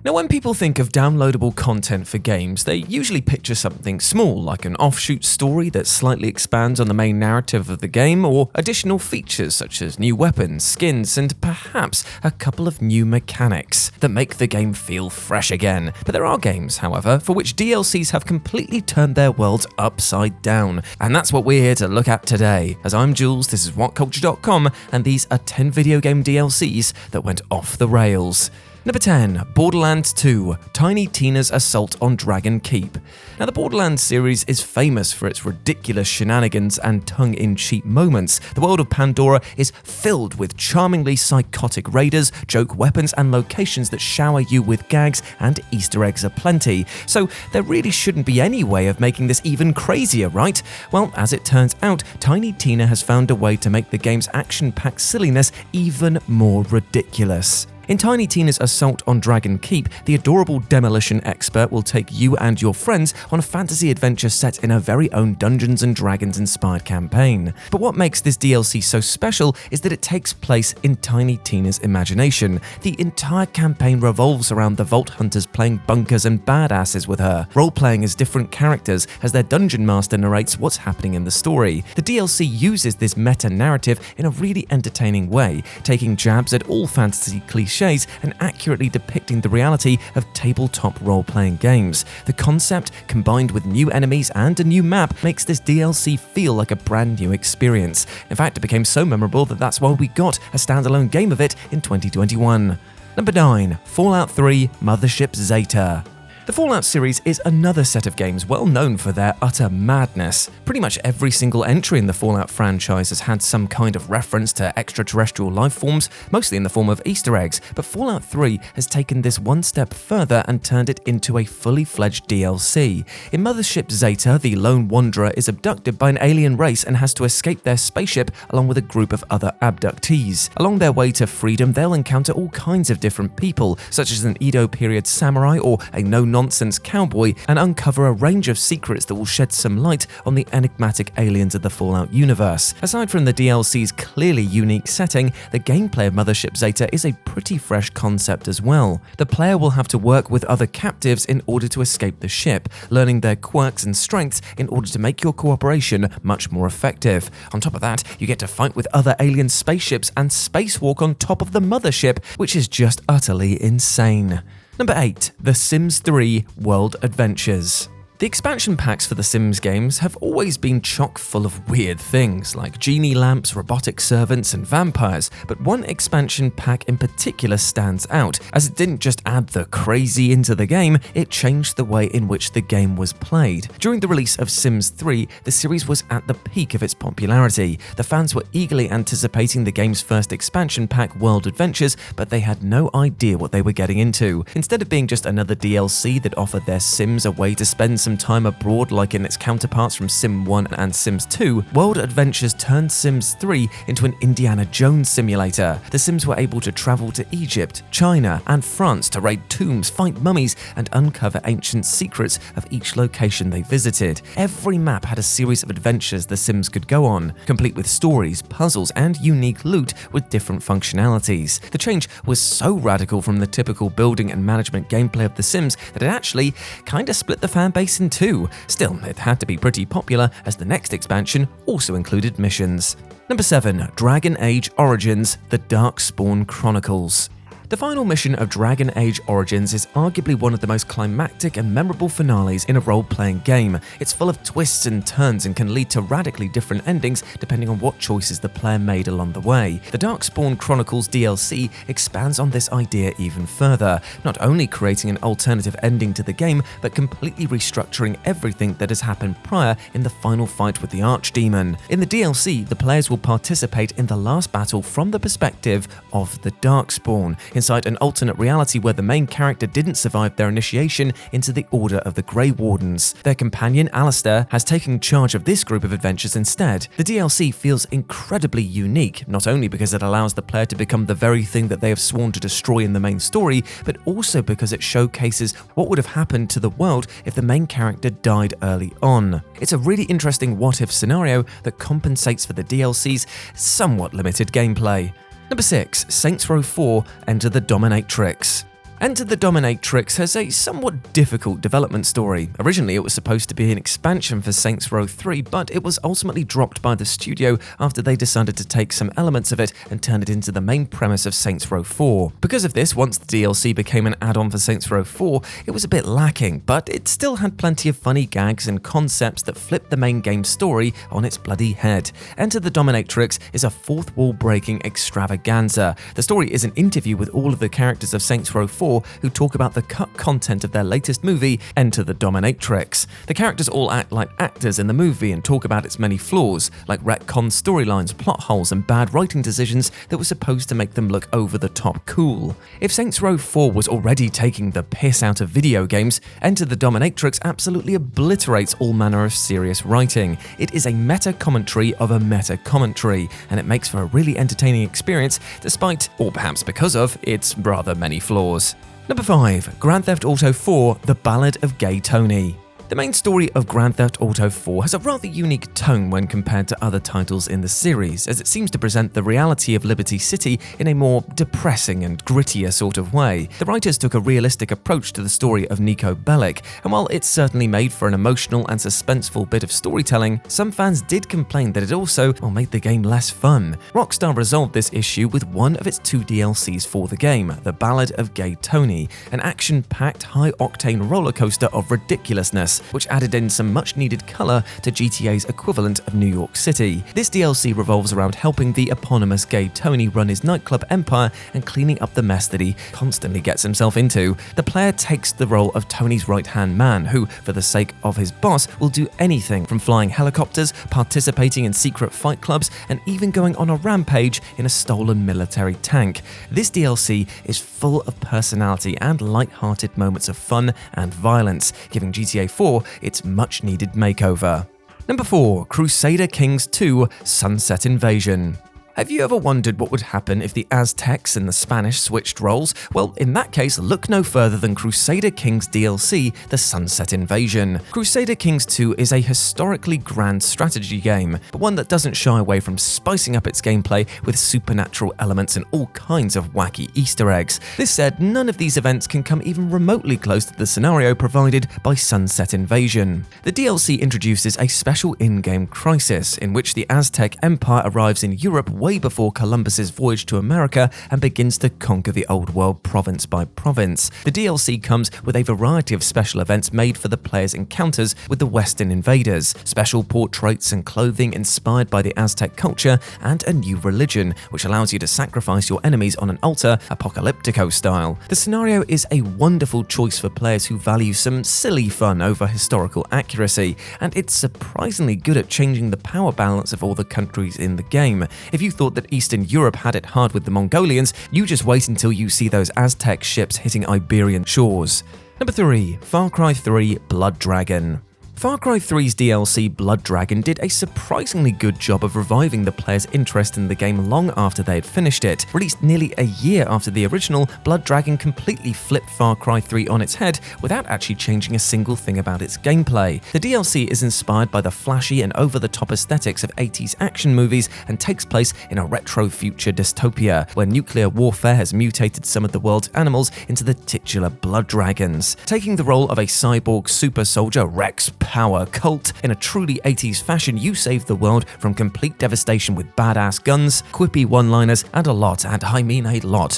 Now, when people think of downloadable content for games, they usually picture something small, like an offshoot story that slightly expands on the main narrative of the game, or additional features such as new weapons, skins, and perhaps a couple of new mechanics that make the game feel fresh again. But there are games, however, for which DLCs have completely turned their worlds upside down, and that's what we're here to look at today. As I'm Jules, this is WhatCulture.com, and these are 10 video game DLCs that went off the rails. Number 10, Borderlands 2, Tiny Tina's Assault on Dragon Keep. Now, the Borderlands series is famous for its ridiculous shenanigans and tongue-in-cheek moments. The world of Pandora is filled with charmingly psychotic raiders, joke weapons, and locations that shower you with gags, and Easter eggs aplenty. So there really shouldn't be any way of making this even crazier, right? Well, as it turns out, Tiny Tina has found a way to make the game's action-packed silliness even more ridiculous. In Tiny Tina's Assault on Dragon Keep, the adorable demolition expert will take you and your friends on a fantasy adventure set in her very own Dungeons & Dragons-inspired campaign. But what makes this DLC so special is that it takes place in Tiny Tina's imagination. The entire campaign revolves around the Vault Hunters playing bunkers and badasses with her, role-playing as different characters as their dungeon master narrates what's happening in the story. The DLC uses this meta-narrative in a really entertaining way, taking jabs at all fantasy cliches and accurately depicting the reality of tabletop role-playing games. The concept, combined with new enemies and a new map, makes this DLC feel like a brand new experience. In fact, it became so memorable that that's why we got a standalone game of it in 2021. Number 9, Fallout 3 Mothership ZETA. The Fallout series is another set of games well known for their utter madness. Pretty much every single entry in the Fallout franchise has had some kind of reference to extraterrestrial life forms, mostly in the form of Easter eggs, but Fallout 3 has taken this one step further and turned it into a fully fledged DLC. In Mothership ZETA, the lone wanderer is abducted by an alien race and has to escape their spaceship along with a group of other abductees. Along their way to freedom, they'll encounter all kinds of different people, such as an Edo period samurai or a no-nonsense cowboy, and uncover a range of secrets that will shed some light on the enigmatic aliens of the Fallout universe. Aside from the DLC's clearly unique setting, the gameplay of Mothership ZETA is a pretty fresh concept as well. The player will have to work with other captives in order to escape the ship, learning their quirks and strengths in order to make your cooperation much more effective. On top of that, you get to fight with other alien spaceships and spacewalk on top of the mothership, which is just utterly insane. Number 8, The Sims 3 World Adventures. The expansion packs for the Sims games have always been chock full of weird things, like genie lamps, robotic servants, and vampires, but one expansion pack in particular stands out, as it didn't just add the crazy into the game, it changed the way in which the game was played. During the release of Sims 3, the series was at the peak of its popularity. The fans were eagerly anticipating the game's first expansion pack, World Adventures, but they had no idea what they were getting into. Instead of being just another DLC that offered their Sims a way to spend some time abroad like in its counterparts from Sim 1 and Sims 2, World Adventures turned Sims 3 into an Indiana Jones simulator. The Sims were able to travel to Egypt, China, and France to raid tombs, fight mummies, and uncover ancient secrets of each location they visited. Every map had a series of adventures the Sims could go on, complete with stories, puzzles, and unique loot with different functionalities. The change was so radical from the typical building and management gameplay of The Sims that it actually kinda split the fan base in two. Still, it had to be pretty popular as the next expansion also included missions. Number 7, Dragon Age Origins: The DARKSPAWN Chronicles. The final mission of Dragon Age Origins is arguably one of the most climactic and memorable finales in a role-playing game. It's full of twists and turns and can lead to radically different endings depending on what choices the player made along the way. The DARKSPAWN Chronicles DLC expands on this idea even further, not only creating an alternative ending to the game, but completely restructuring everything that has happened prior in the final fight with the Archdemon. In the DLC, the players will participate in the last battle from the perspective of the Darkspawn, inside an alternate reality where the main character didn't survive their initiation into the Order of the Grey Wardens. Their companion, Alistair, has taken charge of this group of adventures instead. The DLC feels incredibly unique, not only because it allows the player to become the very thing that they have sworn to destroy in the main story, but also because it showcases what would have happened to the world if the main character died early on. It's a really interesting what-if scenario that compensates for the DLC's somewhat limited gameplay. Number 6, Saints Row 4 Enter the Dominatrix. Enter the Dominatrix has a somewhat difficult development story. Originally, it was supposed to be an expansion for Saints Row 3, but it was ultimately dropped by the studio after they decided to take some elements of it and turn it into the main premise of Saints Row 4. Because of this, once the DLC became an add-on for Saints Row 4, it was a bit lacking, but it still had plenty of funny gags and concepts that flipped the main game story on its bloody head. Enter the Dominatrix is a fourth wall-breaking extravaganza. The story is an interview with all of the characters of Saints Row 4 who talk about the cut content of their latest movie, Enter the Dominatrix. The characters all act like actors in the movie and talk about its many flaws, like retcon storylines, plot holes, and bad writing decisions that were supposed to make them look over-the-top cool. If Saints Row 4 was already taking the piss out of video games, Enter the Dominatrix absolutely obliterates all manner of serious writing. It is a meta-commentary of a meta-commentary, and it makes for a really entertaining experience despite, or perhaps because of, its rather many flaws. Number 5. Grand Theft Auto 4: The Ballad of Gay Tony. The main story of Grand Theft Auto 4 has a rather unique tone when compared to other titles in the series, as it seems to present the reality of Liberty City in a more depressing and grittier sort of way. The writers took a realistic approach to the story of Nico Bellic, and while it certainly made for an emotional and suspenseful bit of storytelling, some fans did complain that it also made the game less fun. Rockstar resolved this issue with one of its 2 DLCs for the game, The Ballad of Gay Tony, an action-packed, high-octane rollercoaster of ridiculousness, which added in some much-needed colour to GTA's equivalent of New York City. This DLC revolves around helping the eponymous Gay Tony run his nightclub empire and cleaning up the mess that he constantly gets himself into. The player takes the role of Tony's right-hand man, who, for the sake of his boss, will do anything from flying helicopters, participating in secret fight clubs, and even going on a rampage in a stolen military tank. This DLC is full of personality and light-hearted moments of fun and violence, giving GTA 4 its much-needed makeover. Number 4. Crusader Kings 2: Sunset Invasion. Have you ever wondered what would happen if the Aztecs and the Spanish switched roles? Well, in that case, look no further than Crusader Kings DLC, The Sunset Invasion. Crusader Kings 2 is a historically grand strategy game, but one that doesn't shy away from spicing up its gameplay with supernatural elements and all kinds of wacky Easter eggs. This said, none of these events can come even remotely close to the scenario provided by Sunset Invasion. The DLC introduces a special in-game crisis in which the Aztec Empire arrives in Europe way before Columbus's voyage to America and begins to conquer the old world province by province. The DLC comes with a variety of special events made for the player's encounters with the Western invaders, special portraits and clothing inspired by the Aztec culture, and a new religion, which allows you to sacrifice your enemies on an altar, apocalyptico style. The scenario is a wonderful choice for players who value some silly fun over historical accuracy, and it's surprisingly good at changing the power balance of all the countries in the game. If you thought that Eastern Europe had it hard with the Mongolians, you just wait until you see those Aztec ships hitting Iberian shores. Number 3. Far Cry 3: Blood Dragon. Far Cry 3's DLC Blood Dragon did a surprisingly good job of reviving the player's interest in the game long after they had finished it. Released nearly a year after the original, Blood Dragon completely flipped Far Cry 3 on its head without actually changing a single thing about its gameplay. The DLC is inspired by the flashy and over-the-top aesthetics of 80s action movies and takes place in a retro future dystopia, where nuclear warfare has mutated some of the world's animals into the titular Blood Dragons. Taking the role of a cyborg super soldier, Rex Power Cult, in a truly 80s fashion, you save the world from complete devastation with badass guns, quippy one-liners, and a lot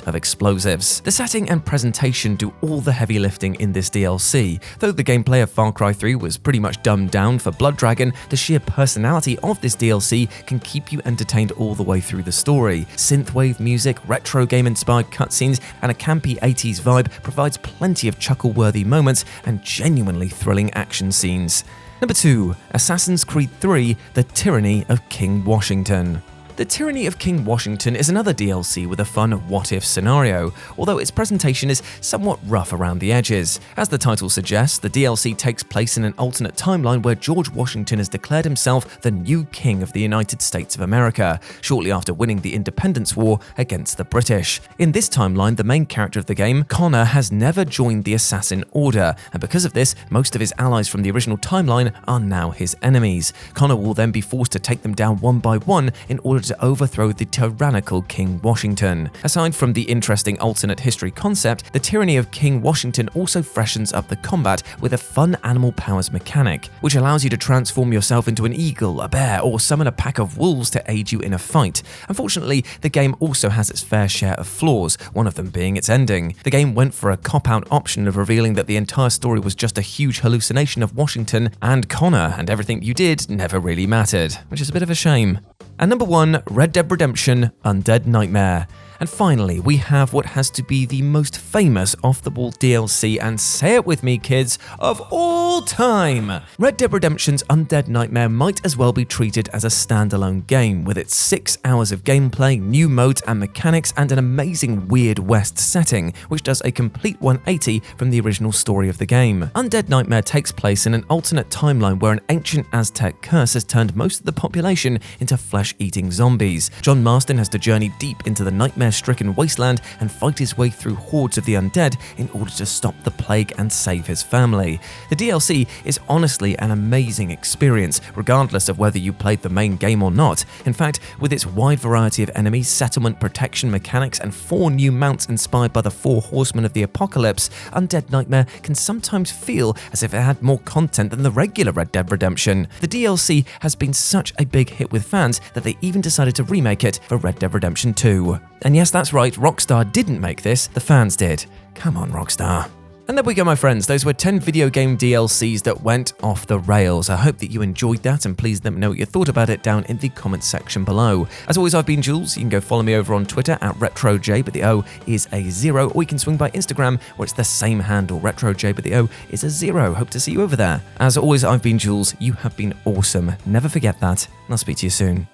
of explosives. The setting and presentation do all the heavy lifting in this DLC. Though the gameplay of Far Cry 3 was pretty much dumbed down for Blood Dragon, the sheer personality of this DLC can keep you entertained all the way through the story. Synthwave music, retro game-inspired cutscenes, and a campy 80s vibe provides plenty of chuckle-worthy moments and genuinely thrilling action scenes. Number 2. Assassin's Creed 3: The Tyranny of King Washington. The Tyranny of King Washington is another DLC with a fun what-if scenario, although its presentation is somewhat rough around the edges. As the title suggests, the DLC takes place in an alternate timeline where George Washington has declared himself the new king of the United States of America, shortly after winning the Independence War against the British. In this timeline, the main character of the game, Connor, has never joined the Assassin Order, and because of this, most of his allies from the original timeline are now his enemies. Connor will then be forced to take them down one by one in order order to overthrow the tyrannical King Washington. Aside from the interesting alternate history concept, the tyranny of King Washington also freshens up the combat with a fun animal powers mechanic, which allows you to transform yourself into an eagle, a bear, or summon a pack of wolves to aid you in a fight. Unfortunately, the game also has its fair share of flaws, one of them being its ending. The game went for a cop-out option of revealing that the entire story was just a huge hallucination of Washington and Connor, and everything you did never really mattered, which is a bit of a shame. And number 1, Red Dead Redemption Undead Nightmare. And finally, we have what has to be the most famous off-the-wall DLC, and say it with me kids, of all time! Red Dead Redemption's Undead Nightmare might as well be treated as a standalone game, with its 6 hours of gameplay, new modes and mechanics, and an amazing Weird West setting, which does a complete 180 from the original story of the game. Undead Nightmare takes place in an alternate timeline where an ancient Aztec curse has turned most of the population into flesh-eating zombies. John Marston has to journey deep into the nightmare-stricken wasteland and fight his way through hordes of the undead in order to stop the plague and save his family. The DLC is honestly an amazing experience, regardless of whether you played the main game or not. In fact, with its wide variety of enemies, settlement protection mechanics, and 4 new mounts inspired by the 4 horsemen of the apocalypse, Undead Nightmare can sometimes feel as if it had more content than the regular Red Dead Redemption. The DLC has been such a big hit with fans that they even decided to remake it for Red Dead Redemption 2. And yes, that's right, Rockstar didn't make this, the fans did. Come on, Rockstar. And there we go, my friends. Those were 10 video game DLCs that went off the rails. I hope that you enjoyed that, and please let me know what you thought about it down in the comments section below. As always, I've been Jules. You can go follow me over on Twitter at RetroJ, but the O is a 0, or you can swing by Instagram, where it's the same handle, RetroJ, but the O is a 0. Hope to see you over there. As always, I've been Jules. You have been awesome. Never forget that, and I'll speak to you soon.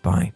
Bye.